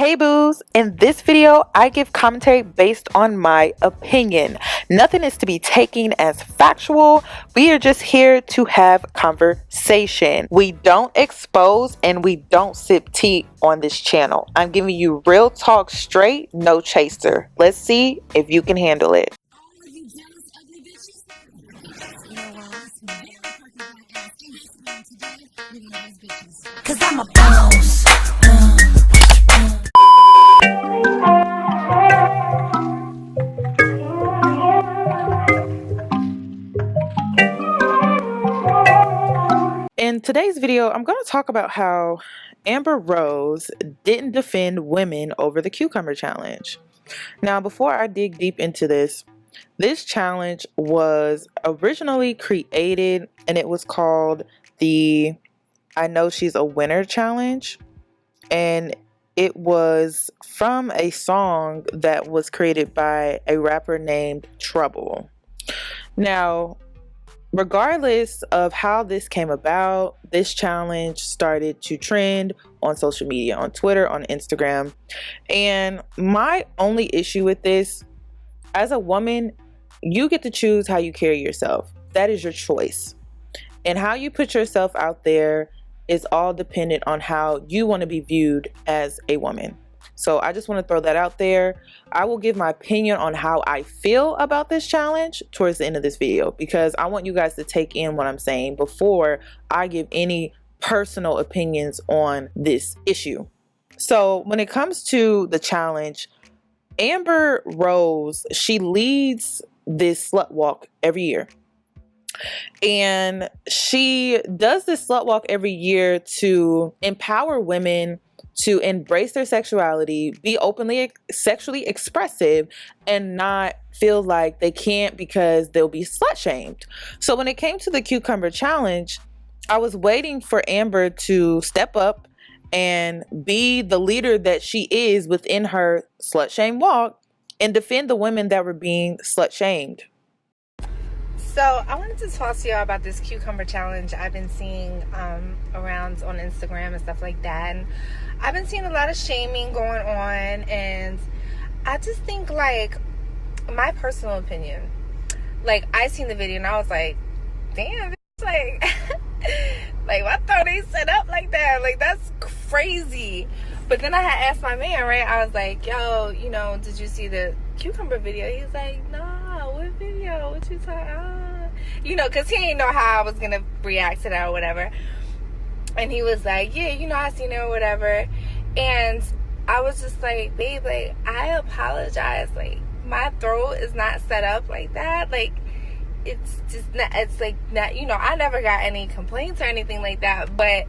Hey boos, in this video I give commentary based on my opinion. Nothing is to be taken as factual. We are just here to have conversation. We don't expose and we don't sip tea on this channel. I'm giving you real talk straight, no chaser. Let's see if you can handle it. Cause I'm a boss. In today's video, I'm going to talk about how Amber Rose didn't defend women over the cucumber challenge. Now, before I dig deep into this challenge was originally created and it was called the I Know She's a Winner challenge. And it was from a song that was created by a rapper named Trouble. Now, regardless of how this came about, this challenge started to trend on social media, on Twitter, on Instagram. And my only issue with this, as a woman, you get to choose how you carry yourself. That is your choice. And how you put yourself out there is all dependent on how you want to be viewed as a woman. So I just want to throw that out there. I will give my opinion on how I feel about this challenge towards the end of this video, because I want you guys to take in what I'm saying before I give any personal opinions on this issue. So when it comes to the challenge, Amber Rose, she leads this slut walk every year. And she does this slut walk every year to empower women to embrace their sexuality, be openly sexually expressive, and not feel like they can't because they'll be slut shamed. So when it came to the cucumber challenge, I was waiting for Amber to step up and be the leader that she is within her slut shame walk and defend the women that were being slut shamed. So I wanted to talk to y'all about this cucumber challenge I've been seeing around on Instagram and stuff like that. And I've been seeing a lot of shaming going on, and I just think, like, my personal opinion, like, I seen the video and I was like, damn, like, like, my throat ain't set up like that. Like, that's crazy. But then I had asked my man, right? I was like, yo, you know, did you see the cucumber video? He's like, nah, what video? What you talking? You know, because he didn't know how I was going to react to that or whatever. And he was like, yeah, you know, I seen it or whatever. And I was just like, babe, like, I apologize. Like, my throat is not set up like that. Like, it's just not, it's like, not, you know, I never got any complaints or anything like that. But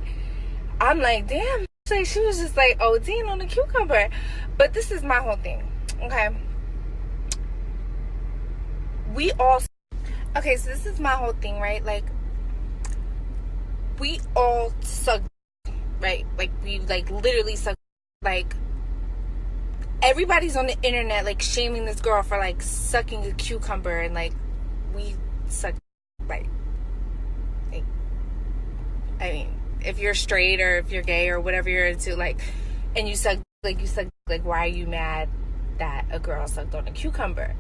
I'm like, damn. Like, she was just like, oh, Dean on the cucumber. But this is my whole thing, okay? Okay, so this is my whole thing, right? Like, we all suck, right? Like, we, like, literally suck. Like, everybody's on the internet, like, shaming this girl for, like, sucking a cucumber. And, like, we suck, like, I mean, if you're straight or if you're gay or whatever you're into, like, and you suck, like, why are you mad that a girl sucked on a cucumber?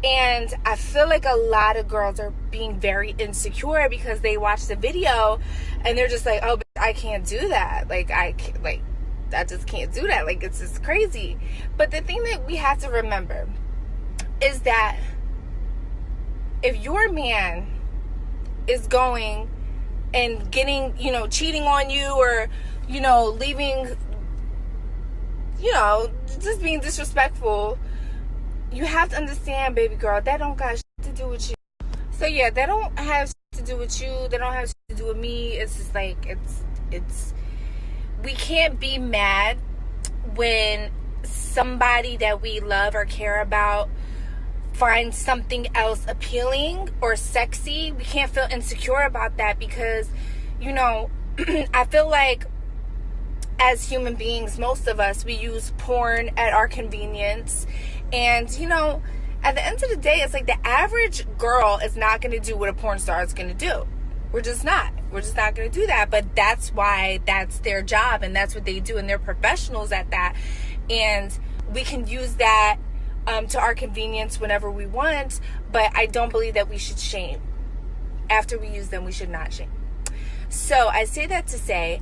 And I feel like a lot of girls are being very insecure because they watch the video and they're just like, oh, but I can't do that. Like, I just can't do that. Like, it's just crazy. But the thing that we have to remember is that if your man is going and getting, you know, cheating on you, or, you know, leaving, you know, just being disrespectful, you have to understand, baby girl, that don't got shit to do with you. So yeah, that don't have shit to do with you. They don't have shit to do with me. It's just like, it's we can't be mad when somebody that we love or care about finds something else appealing or sexy. We can't feel insecure about that because, you know, I feel like as human beings, most of us, we use porn at our convenience. And, you know, at the end of the day, it's like the average girl is not going to do what a porn star is going to do. We're just not going to do that. But that's why that's their job and that's what they do, and they're professionals at that. and we can use that to our convenience whenever we want, but I don't believe that we should shame. After we use them, we should not shame. So I say that to say,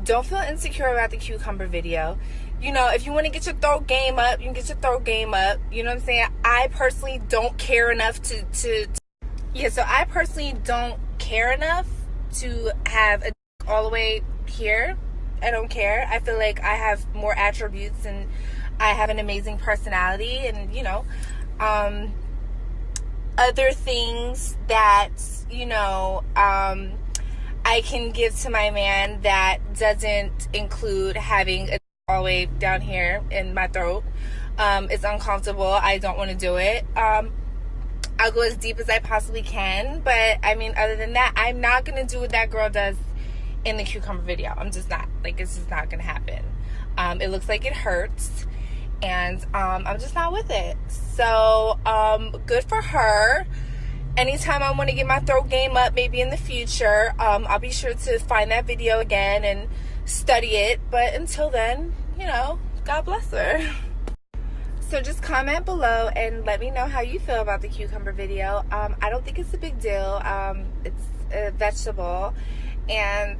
don't feel insecure about the cucumber video. You know, if you want to get your throat game up, you can get your throat game up. You know what I'm saying? I personally don't care enough so I personally don't care enough to have a all the way here. I don't care. I feel like I have more attributes and I have an amazing personality and, you know, other things that, you know, I can give to my man that doesn't include having a all the way down here in my throat. It's uncomfortable. I don't want to do it. I'll go as deep as I possibly can, but I mean, other than that, I'm not going to do what that girl does in the cucumber video. I'm just not. Like, it's just not going to happen. It looks like it hurts, and I'm just not with it. So, good for her. Anytime I want to get my throat game up, maybe in the future, I'll be sure to find that video again and study it. But until then, you know, God bless her. So just comment below and let me know how you feel about the cucumber video. I don't think it's a big deal. It's a vegetable, and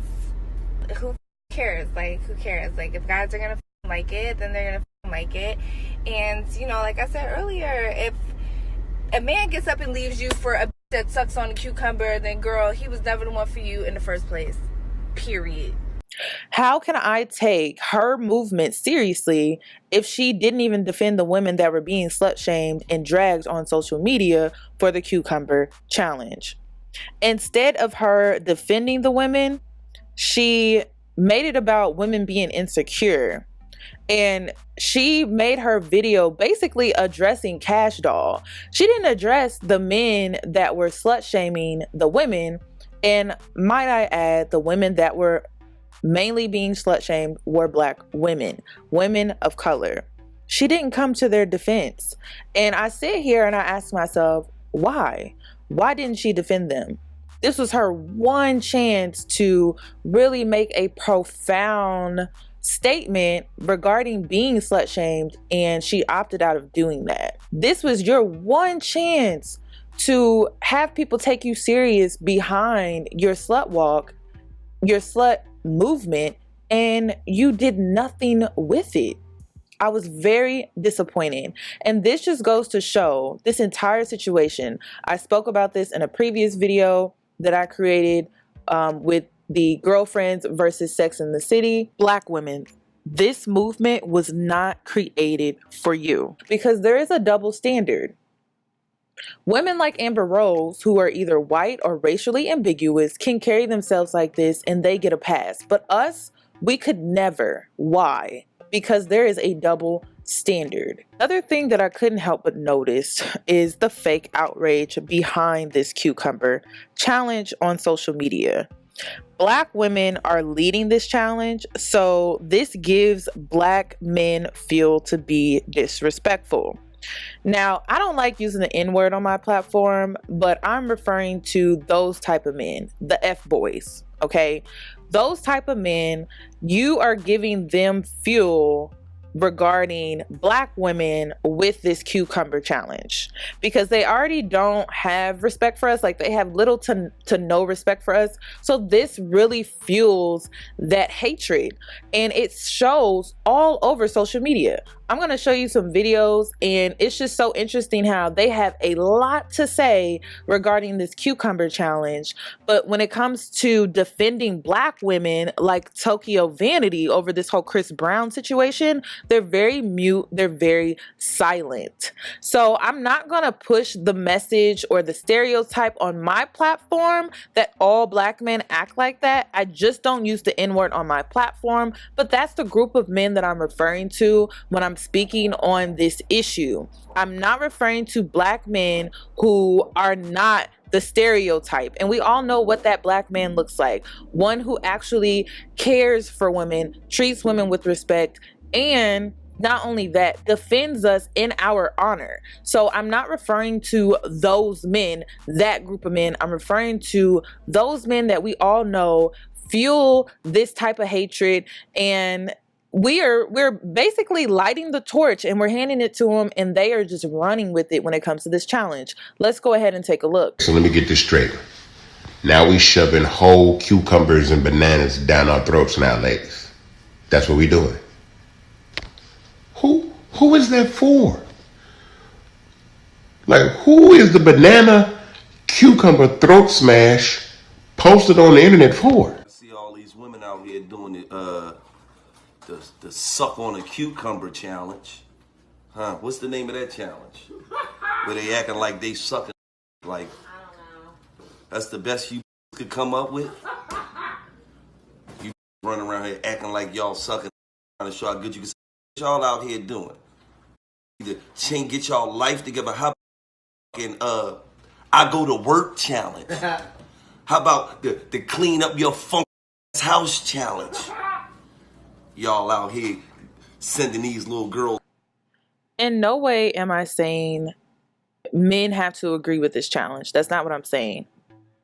who cares? Like, who cares? Like, if guys are gonna like it, then they're gonna like it. And, you know, like I said earlier, if a man gets up and leaves you for a that sucks on a cucumber, then girl, he was never the one for you in the first place. Period. How can I take her movement seriously if she didn't even defend the women that were being slut shamed and dragged on social media for the cucumber challenge? Instead of her defending the women, she made it about women being insecure. And she made her video basically addressing Cash Doll. She didn't address the men that were slut shaming the women. And might I add, the women that were mainly being slut shamed were Black women, women of color. She didn't come to their defense. And I sit here and I ask myself, why? Why didn't she defend them? This was her one chance to really make a profound statement regarding being slut shamed, and she opted out of doing that. This was your one chance to have people take you serious behind your slut walk, your slut movement, and you did nothing with it. I was very disappointed. And this just goes to show this entire situation. I spoke about this in a previous video that I created with the Girlfriends versus Sex in the City. Black women, this movement was not created for you because there is a double standard. Women like Amber Rose, who are either white or racially ambiguous, can carry themselves like this and they get a pass. But us, we could never. Why? Because there is a double standard. Another thing that I couldn't help but notice is the fake outrage behind this cucumber challenge on social media. Black women are leading this challenge, so this gives Black men fuel to be disrespectful. Now, I don't like using the N-word on my platform, but I'm referring to those type of men, the F-boys, okay? Those type of men, you are giving them fuel regarding Black women with this cucumber challenge because they already don't have respect for us. Like, they have little to no respect for us. So this really fuels that hatred, and it shows all over social media. I'm going to show you some videos, and it's just so interesting how they have a lot to say regarding this cucumber challenge. But when it comes to defending Black women like Tokyo Vanity over this whole Chris Brown situation, they're very mute, they're very silent. So I'm not going to push the message or the stereotype on my platform that all Black men act like that. I just don't use the N-word on my platform, but that's the group of men that I'm referring to when I'm speaking on this issue. I'm not referring to Black men who are not the stereotype, and we all know what that Black man looks like. One who actually cares for women, treats women with respect, and not only that, defends us in our honor. So I'm not referring to those men, that group of men. I'm referring to those men that we all know fuel this type of hatred and we're basically lighting the torch and we're handing it to them, and they are just running with it when it comes to this challenge. Let's go ahead and take a look. So let me get this straight. Now we shoving whole cucumbers and bananas down our throats now, ladies. That's what we doing. Who is that for? Like, who is the banana cucumber throat smash posted on the internet for? I see all these women out here doing the suck on a cucumber challenge. Huh? What's the name of that challenge? Where they acting like they sucking, like, I don't know. That's the best you could come up with? You running around here acting like y'all sucking, trying to show how good you can. What y'all out here doing? Either get y'all life together. How about I go to work challenge? How about the clean up your funk house challenge? Y'all out here sending these little girls. In no way am I saying men have to agree with this challenge. That's not what I'm saying.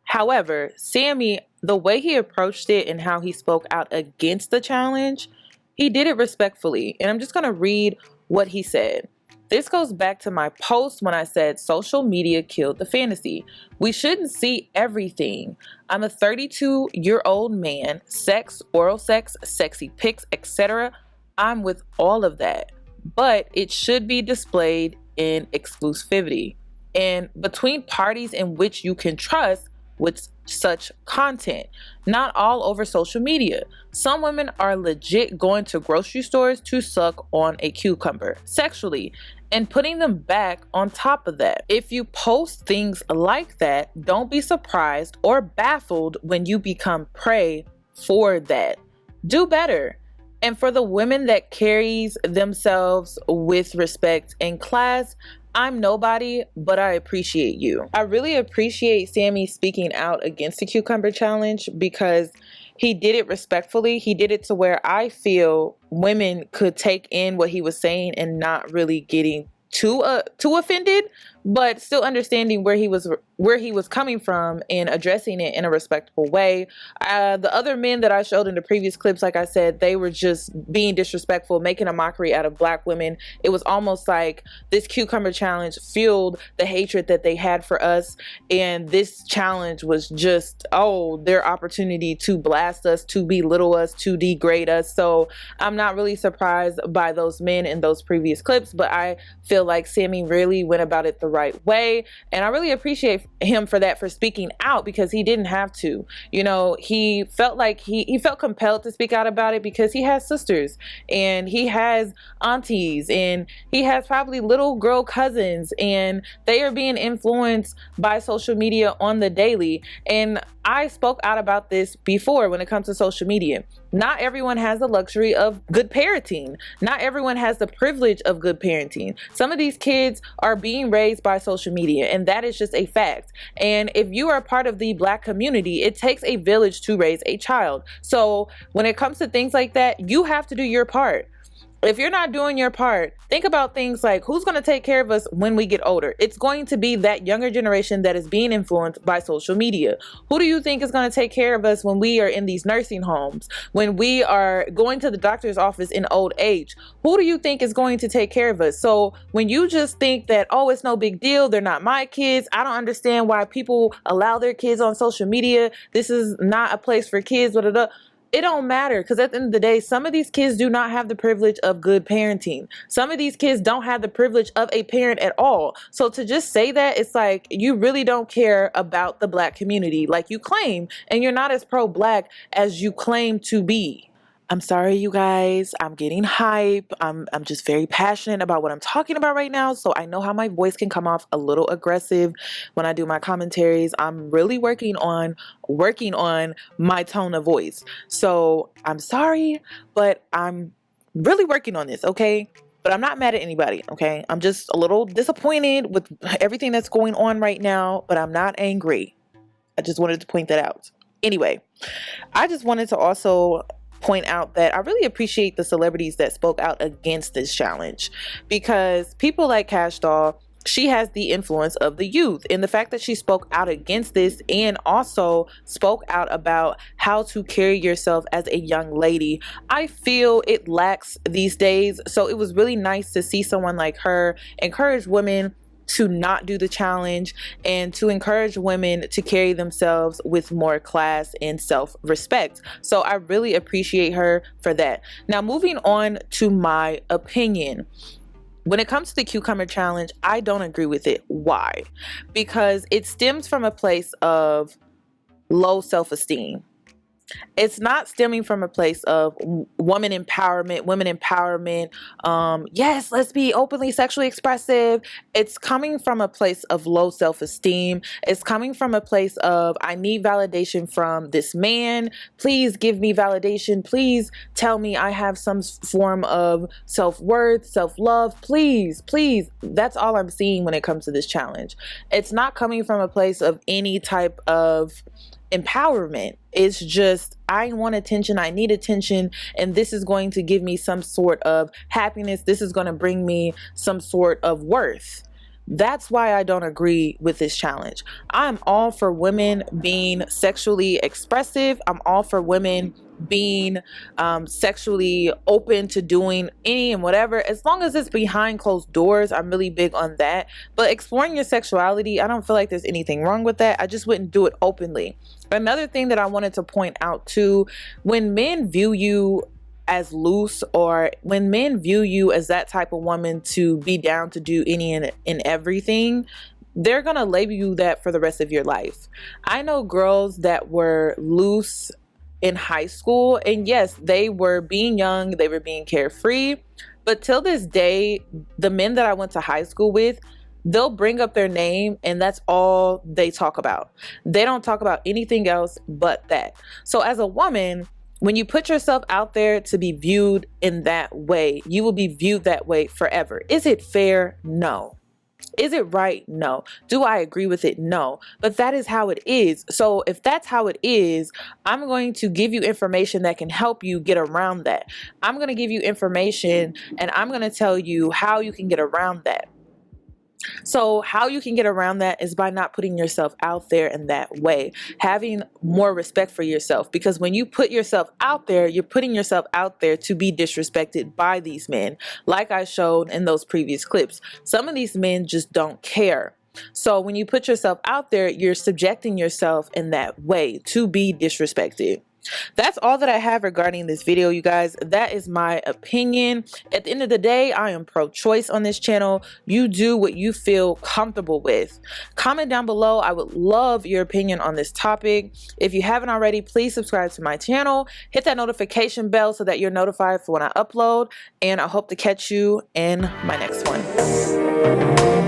However, Sammy, the way he approached it and how he spoke out against the challenge, he did it respectfully. And I'm just going to read what he said. This goes back to my post when I said social media killed the fantasy. We shouldn't see everything. I'm a 32-year-old man, sex, oral sex, sexy pics, etc. I'm with all of that. But it should be displayed in exclusivity and between parties in which you can trust with such content, not all over social media. Some women are legit going to grocery stores to suck on a cucumber sexually and putting them back on top of that. If you post things like that, don't be surprised or baffled when you become prey for that. Do better. And for the women that carries themselves with respect and class, I'm nobody, but I appreciate you. I really appreciate Sammy speaking out against the cucumber challenge because he did it respectfully. He did it to where I feel women could take in what he was saying and not really getting too offended, but still understanding where he was coming from and addressing it in a respectful way. The other men that I showed in the previous clips, like I said, they were just being disrespectful, making a mockery out of Black women. It was almost like this cucumber challenge fueled the hatred that they had for us, and this challenge was just, their opportunity to blast us, to belittle us, to degrade us. So I'm not really surprised by those men in those previous clips, but I feel like Sammy really went about it the right way, and I really appreciate him for that, for speaking out, because he didn't have to. You know, he felt like he felt compelled to speak out about it because he has sisters and he has aunties and he has probably little girl cousins, and they are being influenced by social media on the daily. And I spoke out about this before when it comes to social media. Not everyone has the luxury of good parenting. Not everyone has the privilege of good parenting. Some of these kids are being raised by social media, and that is just a fact. And if you are part of the Black community, it takes a village to raise a child. So when it comes to things like that, you have to do your part. If you're not doing your part, think about things like, who's going to take care of us when we get older? It's going to be that younger generation that is being influenced by social media. Who do you think is going to take care of us when we are in these nursing homes, when we are going to the doctor's office in old age? Who do you think is going to take care of us? So when you just think that, it's no big deal, they're not my kids, I don't understand why people allow their kids on social media, this is not a place for kids, blah, blah, blah. It don't matter, because at the end of the day, some of these kids do not have the privilege of good parenting. Some of these kids don't have the privilege of a parent at all. So to just say that, it's like you really don't care about the Black community like you claim, and you're not as pro-Black as you claim to be. I'm sorry, you guys. I'm getting hype. I'm just very passionate about what I'm talking about right now. So I know how my voice can come off a little aggressive when I do my commentaries. I'm really working on my tone of voice. So I'm sorry, but I'm really working on this, okay? But I'm not mad at anybody, okay? I'm just a little disappointed with everything that's going on right now, but I'm not angry. I just wanted to point that out. Anyway, I just wanted to also point out that I really appreciate the celebrities that spoke out against this challenge, because people like Cash Doll, she has the influence of the youth. And the fact that she spoke out against this and also spoke out about how to carry yourself as a young lady, I feel it lacks these days. So it was really nice to see someone like her encourage women to not do the challenge and to encourage women to carry themselves with more class and self-respect. So I really appreciate her for that. Now, moving on to my opinion. When it comes to the cucumber challenge, I don't agree with it. Why? Because it stems from a place of low self-esteem. It's not stemming from a place of women empowerment. Yes, let's be openly sexually expressive. It's coming from a place of low self-esteem. It's coming from a place of, I need validation from this man. Please give me validation. Please tell me I have some form of self-worth, self-love. Please, please. That's all I'm seeing when it comes to this challenge. It's not coming from a place of any type of empowerment. It's just, I want attention, I need attention, and this is going to give me some sort of happiness. This is going to bring me some sort of worth. That's why I don't agree with this challenge. I'm all for women being sexually expressive. I'm all for women being sexually open to doing any and whatever, as long as it's behind closed doors. I'm really big on that. But exploring your sexuality, I don't feel like there's anything wrong with that. I just wouldn't do it openly. Another thing that I wanted to point out too, when men view you as loose, or when men view you as that type of woman to be down to do any and everything, they're gonna label you that for the rest of your life. I know girls that were loose in high school, and yes, they were being young, they were being carefree, but till this day, the men that I went to high school with, they'll bring up their name and that's all they talk about. They don't talk about anything else but that. So as a woman, when you put yourself out there to be viewed in that way, you will be viewed that way forever. Is it fair? No. Is it right? No. Do I agree with it? No. But that is how it is. So if that's how it is, I'm going to give you information that can help you get around that. I'm going to give you information and I'm going to tell you how you can get around that. So how you can get around that is by not putting yourself out there in that way, having more respect for yourself, because when you put yourself out there, you're putting yourself out there to be disrespected by these men. Like I showed in those previous clips, some of these men just don't care. So when you put yourself out there, you're subjecting yourself in that way to be disrespected. That's all that I have regarding this video, you guys. That is my opinion. At the end of the day, I am pro-choice on this channel. You do what you feel comfortable with. Comment down below. I would love your opinion on this topic. If you haven't already, please subscribe to my channel. Hit that notification bell so that you're notified for when I upload. And I hope to catch you in my next one.